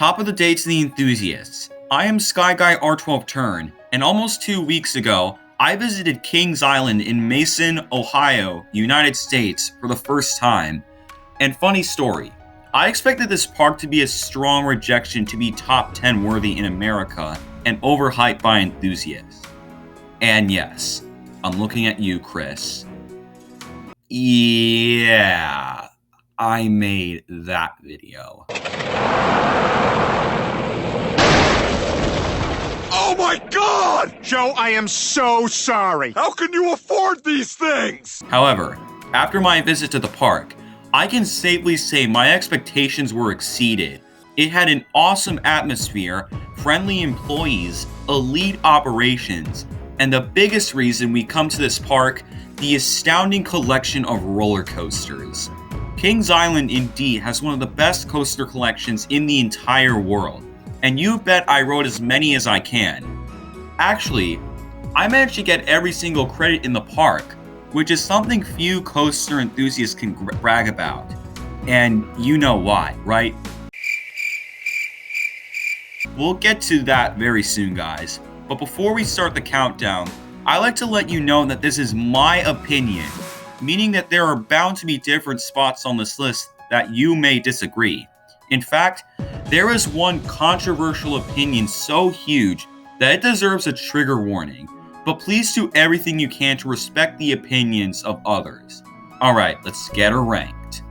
Top of the day to the enthusiasts. I am Sky Guy R12 Turn, and almost 2 weeks ago, I visited Kings Island in Mason, Ohio, United States for the first time. And funny story, I expected this park to be a strong rejection to be top 10 worthy in America and overhyped by enthusiasts. And yes, I'm looking at you, Chris. Yeah, I made that video. Oh my God! Joe, I am so sorry. How can you afford these things? However, after my visit to the park, I can safely say my expectations were exceeded. It had an awesome atmosphere, friendly employees, elite operations, and the biggest reason we come to this park, the astounding collection of roller coasters. Kings Island indeed has one of the best coaster collections in the entire world, and you bet I rode as many as I can. Actually, I managed to get every single credit in the park, which is something few coaster enthusiasts can brag about. And you know why, right? We'll get to that very soon, guys. But before we start the countdown, I like to let you know that this is my opinion, meaning that there are bound to be different spots on this list that you may disagree. In fact, there is one controversial opinion so huge that it deserves a trigger warning, but please do everything you can to respect the opinions of others. Alright, let's get her ranked.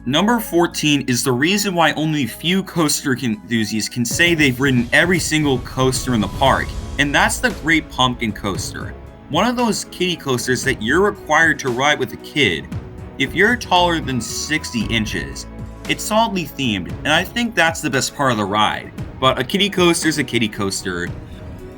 Number 14 is the reason why only few coaster enthusiasts can say they've ridden every single coaster in the park, and that's the Great Pumpkin Coaster. One of those kiddie coasters that you're required to ride with a kid. If you're taller than 60 inches, it's solidly themed, and I think that's the best part of the ride. But a kiddie coaster is a kiddie coaster.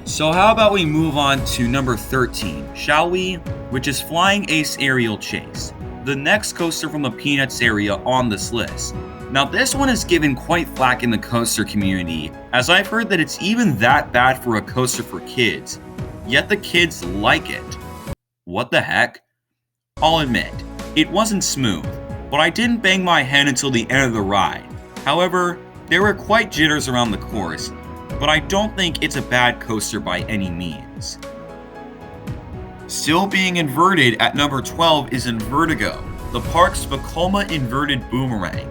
So how about we move on to number 13, shall we? Which is Flying Ace Aerial Chase, the next coaster from the Peanuts area on this list. Now this one is given quite flack in the coaster community, as I've heard that it's even that bad for a coaster for kids, yet the kids like it. What the heck? I'll admit, it wasn't smooth, but I didn't bang my head until the end of the ride. However, there were quite jitters around the course, but I don't think it's a bad coaster by any means. Still being inverted at number 12 is Invertigo, the park's Vekoma inverted boomerang.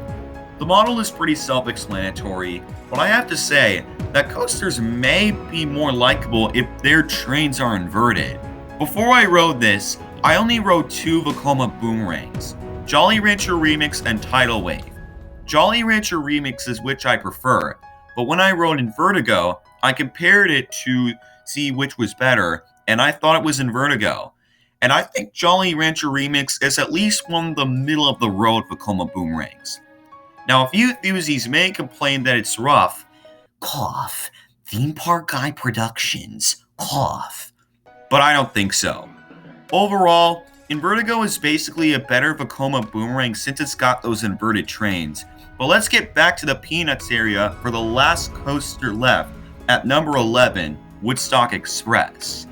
The model is pretty self-explanatory, but I have to say that coasters may be more likable if their trains are inverted. Before I rode this, I only rode 2 Vekoma boomerangs, Jolly Rancher Remix and Tidal Wave. Jolly Rancher Remix is which I prefer, but when I rode Invertigo, I compared it to see which was better, and I thought it was Invertigo. And I think Jolly Rancher Remix is at least one of the middle of the road Vekoma boomerangs. Now a few enthusiasts may complain that it's rough. Cough. Theme Park Guy Productions. Cough. But I don't think so. Overall, Invertigo is basically a better Vekoma boomerang since it's got those inverted trains. But let's get back to the Peanuts area for the last coaster left at number 11, Woodstock Express.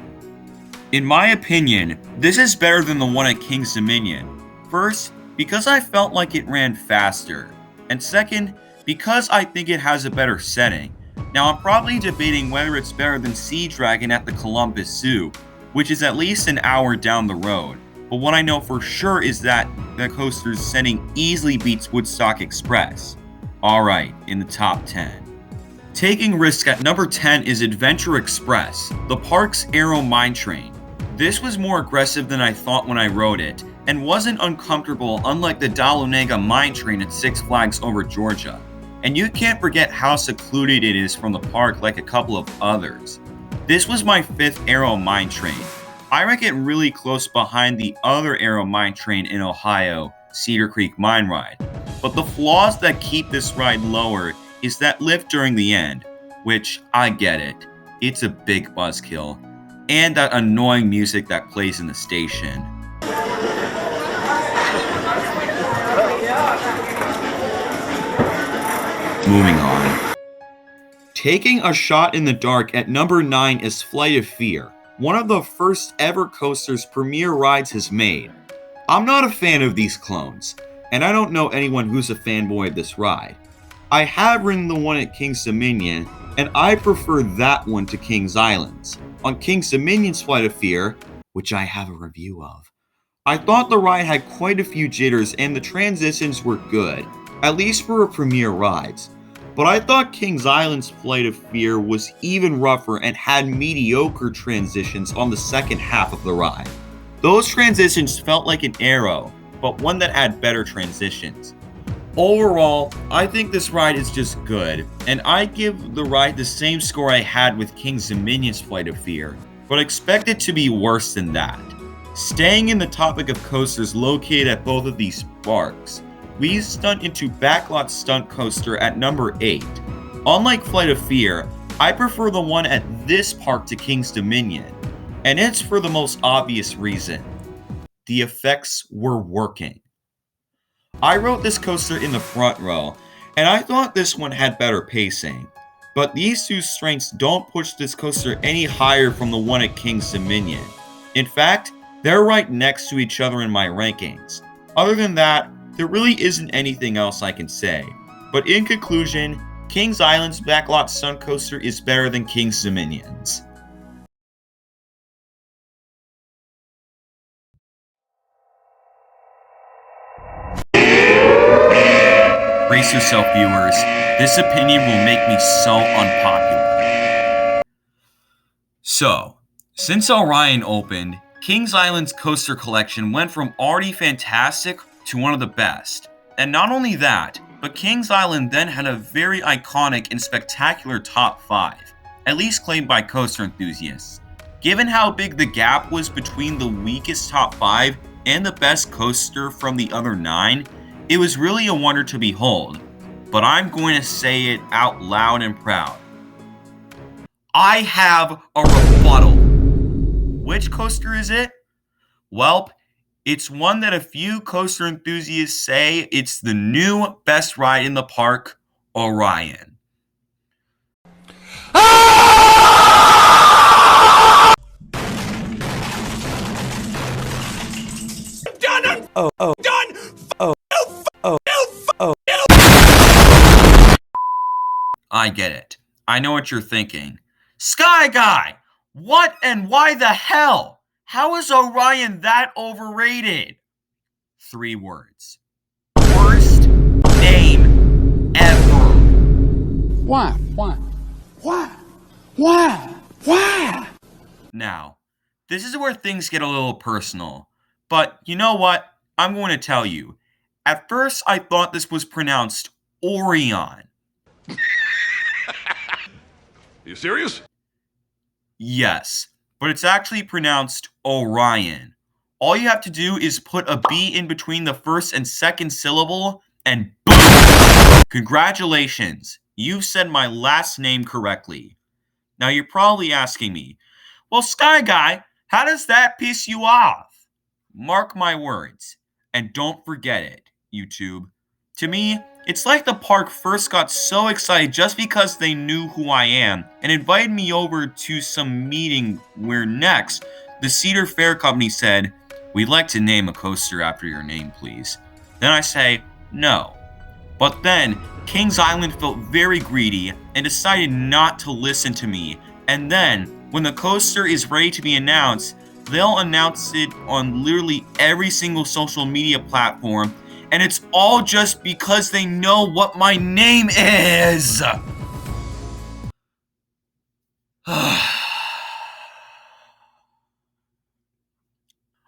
In my opinion, this is better than the one at King's Dominion. First, because I felt like it ran faster. And second, because I think it has a better setting. Now I'm probably debating whether it's better than Sea Dragon at the Columbus Zoo, which is at least an hour down the road. But what I know for sure is that the coaster's setting easily beats Woodstock Express. Alright, in the top 10. Taking risk at number 10 is Adventure Express, the park's Aero Mine Train. This was more aggressive than I thought when I rode it, and wasn't uncomfortable unlike the Dahlonega Mine Train at Six Flags Over Georgia. And you can't forget how secluded it is from the park like a couple of others. This was my 5th Aero Mine Train. I rank it really close behind the other Aero Mine Train in Ohio, Cedar Creek Mine Ride. But the flaws that keep this ride lower is that lift during the end, which I get it, it's a big buzzkill, and that annoying music that plays in the station. Moving on. Taking a shot in the dark at number 9 is Flight of Fear, one of the first ever coasters Premier Rides has made. I'm not a fan of these clones, and I don't know anyone who's a fanboy of this ride. I have ridden the one at King's Dominion, and I prefer that one to King's Islands. On King's Dominion's Flight of Fear, which I have a review of, I thought the ride had quite a few jitters and the transitions were good, at least for a premier rides. But I thought King's Island's Flight of Fear was even rougher and had mediocre transitions on the second half of the ride. Those transitions felt like an arrow, but one that had better transitions. Overall, I think this ride is just good, and I give the ride the same score I had with King's Dominion's Flight of Fear, but expect it to be worse than that. Staying in the topic of coasters located at both of these parks, we stunt into Backlot Stunt Coaster at number 8. Unlike Flight of Fear, I prefer the one at this park to King's Dominion, and it's for the most obvious reason. The effects were working. I rode this coaster in the front row, and I thought this one had better pacing, but these two strengths don't push this coaster any higher from the one at King's Dominion. In fact, they're right next to each other in my rankings. Other than that, there really isn't anything else I can say. But in conclusion, King's Island's Backlot Stunt Coaster is better than King's Dominion's. Brace yourself, viewers. This opinion will make me so unpopular. So, since Orion opened, King's Island's coaster collection went from already fantastic to one of the best. And not only that, but King's Island then had a very iconic and spectacular top 5, at least claimed by coaster enthusiasts. Given how big the gap was between the weakest top 5 and the best coaster from the other 9, it was really a wonder to behold. But I'm going to say it out loud and proud. I have a rebuttal. Which coaster is it? Welp, it's one that a few coaster enthusiasts say it's the new best ride in the park, Orion. I get it. I know what you're thinking. Sky Guy! What and why the hell? How is Orion that overrated? 3 words. Worst name ever. Why? Now, this is where things get a little personal. But you know what? I'm going to tell you. At first, I thought this was pronounced Orion. You serious? Yes, but it's actually pronounced Orion. All you have to do is put a B in between the first and second syllable, and boom! Congratulations, you've said my last name correctly. Now you're probably asking me, well, Sky Guy, how does that piss you off? Mark my words, and don't forget it, YouTube. To me, it's like the park first got so excited just because they knew who I am and invited me over to some meeting where next, the Cedar Fair Company said, "We'd like to name a coaster after your name, please." Then I say, no. But then, King's Island felt very greedy and decided not to listen to me. And then, when the coaster is ready to be announced, they'll announce it on literally every single social media platform. And it's all just because they know what my name is!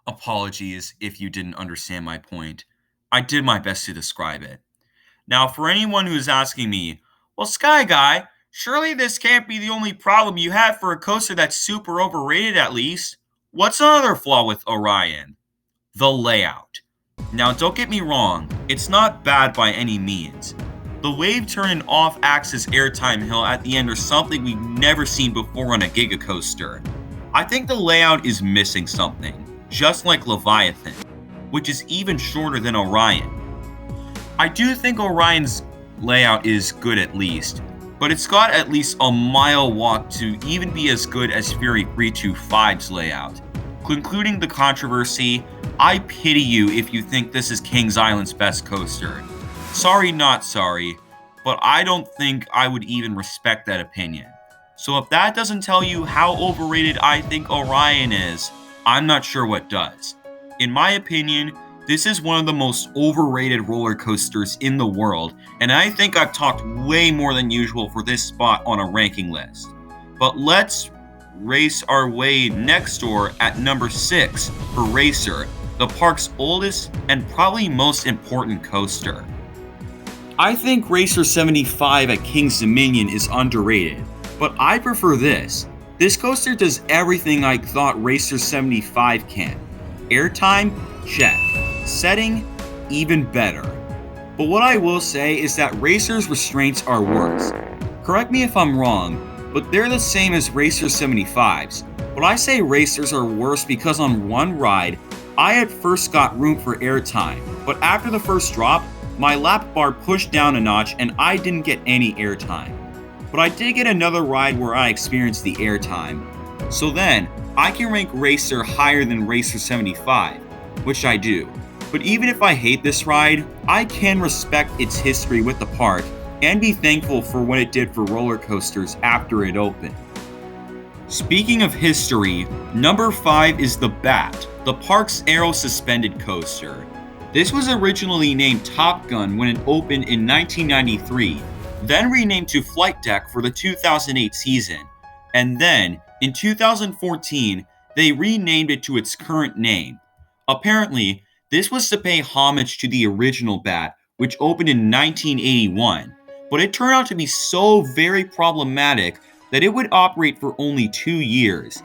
Apologies if you didn't understand my point. I did my best to describe it. Now, for anyone who's asking me, well, Sky Guy, surely this can't be the only problem you have for a coaster that's super overrated at least. What's another flaw with Orion? The layout. Now, don't get me wrong, it's not bad by any means. The wave turn and off-axis airtime hill at the end are something we've never seen before on a Giga Coaster. I think the layout is missing something, just like Leviathan, which is even shorter than Orion. I do think Orion's layout is good at least, but it's got at least a mile walk to even be as good as Fury 325's layout. Concluding the controversy, I pity you if you think this is King's Island's best coaster. Sorry, not sorry, but I don't think I would even respect that opinion. So if that doesn't tell you how overrated I think Orion is, I'm not sure what does. In my opinion, this is one of the most overrated roller coasters in the world, and I think I've talked way more than usual for this spot on a ranking list. But let's race our way next door at number 6 for Racer, the park's oldest and probably most important coaster. I think Racer 75 at King's Dominion is underrated, but I prefer this. This coaster does everything I thought Racer 75 can. Airtime? Check. Setting? Even better. But what I will say is that Racer's restraints are worse. Correct me if I'm wrong, but they're the same as Racer 75's. But I say Racers are worse because on one ride, I at first got room for airtime, but after the first drop, my lap bar pushed down a notch and I didn't get any airtime. But I did get another ride where I experienced the airtime. So then, I can rank Racer higher than Racer 75, which I do. But even if I hate this ride, I can respect its history with the park and be thankful for what it did for roller coasters after it opened. Speaking of history, number 5 is the Bat, the park's aero-suspended coaster. This was originally named Top Gun when it opened in 1993, then renamed to Flight Deck for the 2008 season, and then, in 2014, they renamed it to its current name. Apparently, this was to pay homage to the original Bat, which opened in 1981, but it turned out to be so very problematic that it would operate for only 2 years.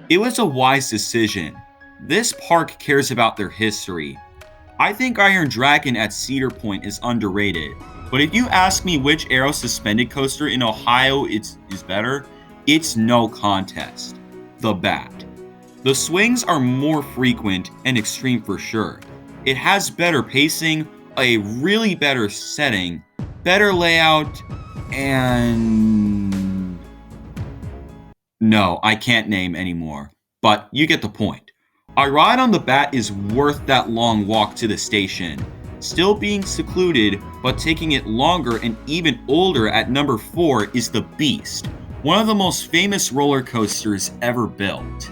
It was a wise decision. This park cares about their history. I think Iron Dragon at Cedar Point is underrated, but if you ask me which aero suspended coaster in Ohio is better, it's no contest. The Bat. The swings are more frequent and extreme for sure. It has better pacing, a really better setting, better layout, and... No, I can't name anymore, but you get the point. Our ride on the Bat is worth that long walk to the station. Still being secluded, but taking it longer and even older at number 4 is the Beast, one of the most famous roller coasters ever built.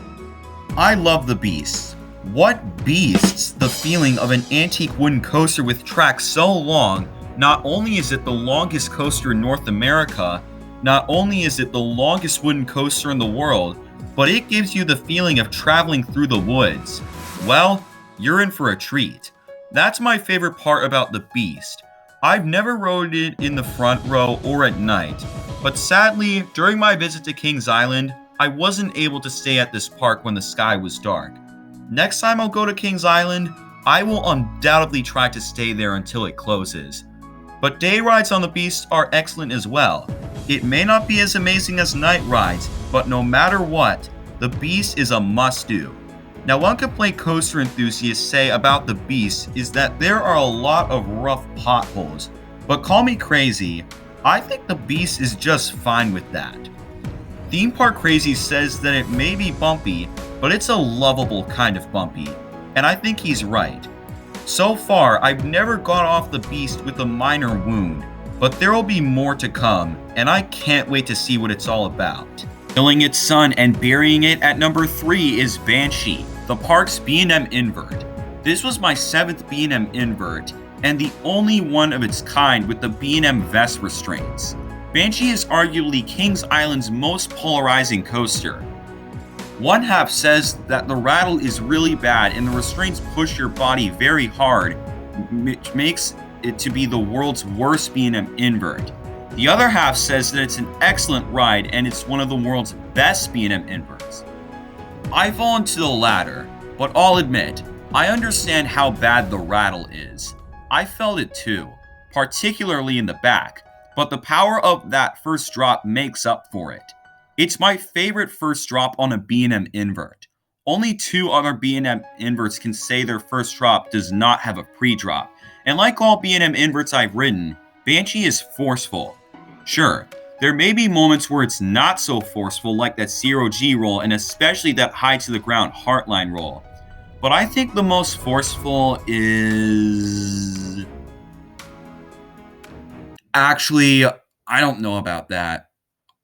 I love the Beast. What beasts the feeling of an antique wooden coaster with tracks so long? Not only is it the longest coaster in North America, not only is it the longest wooden coaster in the world, but it gives you the feeling of traveling through the woods. Well, you're in for a treat. That's my favorite part about the Beast. I've never rode it in the front row or at night, but sadly, during my visit to Kings Island, I wasn't able to stay at this park when the sky was dark. Next time I'll go to Kings Island, I will undoubtedly try to stay there until it closes. But day rides on the Beast are excellent as well. It may not be as amazing as night rides, but no matter what, the Beast is a must-do. Now, one complaint coaster enthusiasts say about the Beast is that there are a lot of rough potholes, but call me crazy, I think the Beast is just fine with that. Theme Park Crazy says that it may be bumpy, but it's a lovable kind of bumpy, and I think he's right. So far, I've never gone off the Beast with a minor wound, but there will be more to come, and I can't wait to see what it's all about. Killing its son and burying it at number 3 is Banshee, the park's B&M invert. This was my 7th B&M invert, and the only one of its kind with the B&M vest restraints. Banshee is arguably Kings Island's most polarizing coaster. One half says that the rattle is really bad and the restraints push your body very hard, which makes it to be the world's worst B&M invert. The other half says that it's an excellent ride and it's one of the world's best B&M inverts. I fall into the latter, but I'll admit, I understand how bad the rattle is. I felt it too, particularly in the back, but the power of that first drop makes up for it. It's my favorite first drop on a B&M invert. Only 2 other B&M inverts can say their first drop does not have a pre-drop, and like all B&M inverts I've ridden, Banshee is forceful. Sure, there may be moments where it's not so forceful like that 0G roll and especially that high to the ground Heartline roll, but I think the most forceful is... Actually, I don't know about that.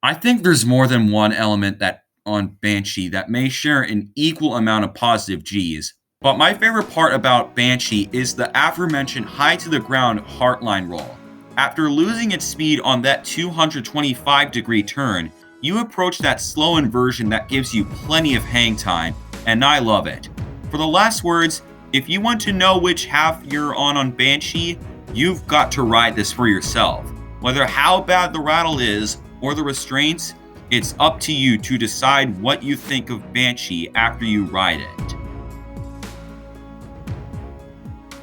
I think there's more than one element that on Banshee that may share an equal amount of positive Gs. But my favorite part about Banshee is the aforementioned high to the ground heartline roll. After losing its speed on that 225-degree turn, you approach that slow inversion that gives you plenty of hang time, and I love it. For the last words, if you want to know which half you're on Banshee, you've got to ride this for yourself. Whether how bad the rattle is or the restraints, it's up to you to decide what you think of Banshee after you ride it.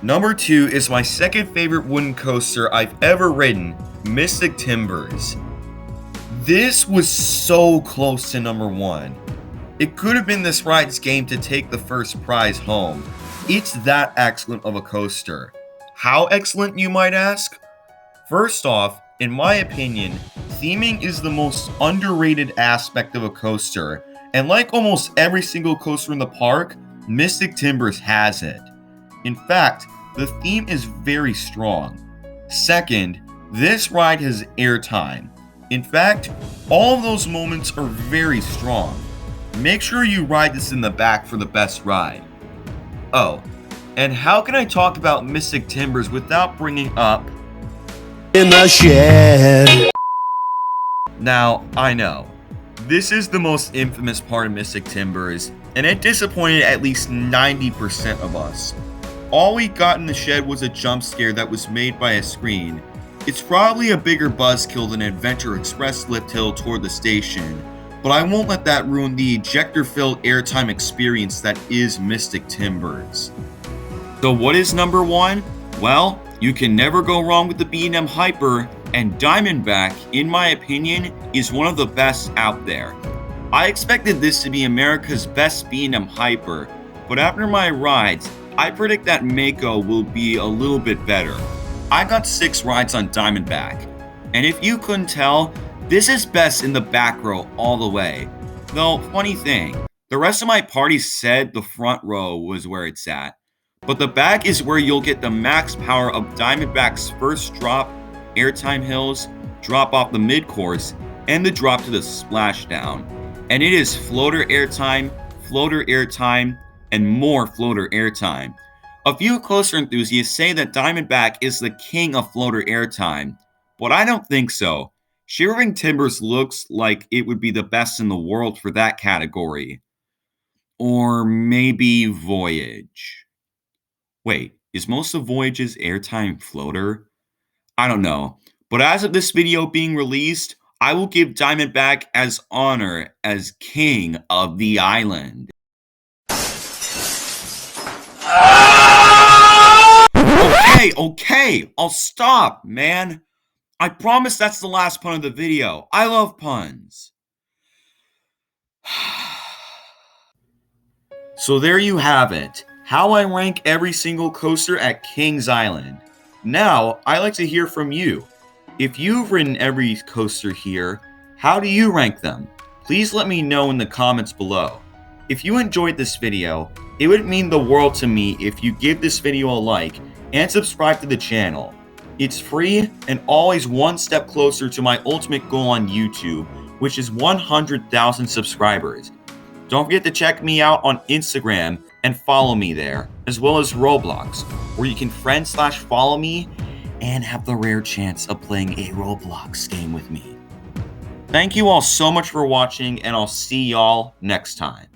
Number 2 is my second favorite wooden coaster I've ever ridden, Mystic Timbers. This was so close to number 1. It could have been this ride's game to take the first prize home. It's that excellent of a coaster. How excellent, you might ask? First off, in my opinion, theming is the most underrated aspect of a coaster, and like almost every single coaster in the park, Mystic Timbers has it. In fact, the theme is very strong. Second, this ride has airtime. In fact, all of those moments are very strong. Make sure you ride this in the back for the best ride. Oh, and how can I talk about Mystic Timbers without bringing up in the shed? Now, I know, this is the most infamous part of Mystic Timbers, and it disappointed at least 90% of us. All we got in the shed was a jump scare that was made by a screen. It's probably a bigger buzzkill than Adventure Express lift hill toward the station, but I won't let that ruin the ejector-filled airtime experience that is Mystic Timbers. So what is number 1? Well, you can never go wrong with the B&M Hyper, and Diamondback, in my opinion, is one of the best out there. I expected this to be America's best B&M Hyper, but after my rides, I predict that Mako will be a little bit better. I got 6 rides on Diamondback, and if you couldn't tell, this is best in the back row all the way. Though, funny thing, the rest of my party said the front row was where it's at, but the back is where you'll get the max power of Diamondback's first drop, airtime hills, drop off the mid-course, and the drop to the splashdown. And it is floater airtime, and more floater airtime. A few coaster enthusiasts say that Diamondback is the king of floater airtime, but I don't think so. Shivering Timbers looks like it would be the best in the world for that category. Or maybe Voyage. Wait, is most of Voyage's airtime floater? I don't know, but as of this video being released, I will give Diamondback as honor as king of the island. Okay, I'll stop, man. I promise that's the last pun of the video. I love puns. So there you have it. How I rank every single coaster at Kings Island. Now, I like to hear from you. If you've ridden every coaster here, how do you rank them? Please let me know in the comments below. If you enjoyed this video, it would mean the world to me if you give this video a like and subscribe to the channel. It's free and always one step closer to my ultimate goal on YouTube, which is 100,000 subscribers. Don't forget to check me out on Instagram and follow me there, as well as Roblox, where you can friend/follow me and have the rare chance of playing a Roblox game with me. Thank you all so much for watching, and I'll see y'all next time.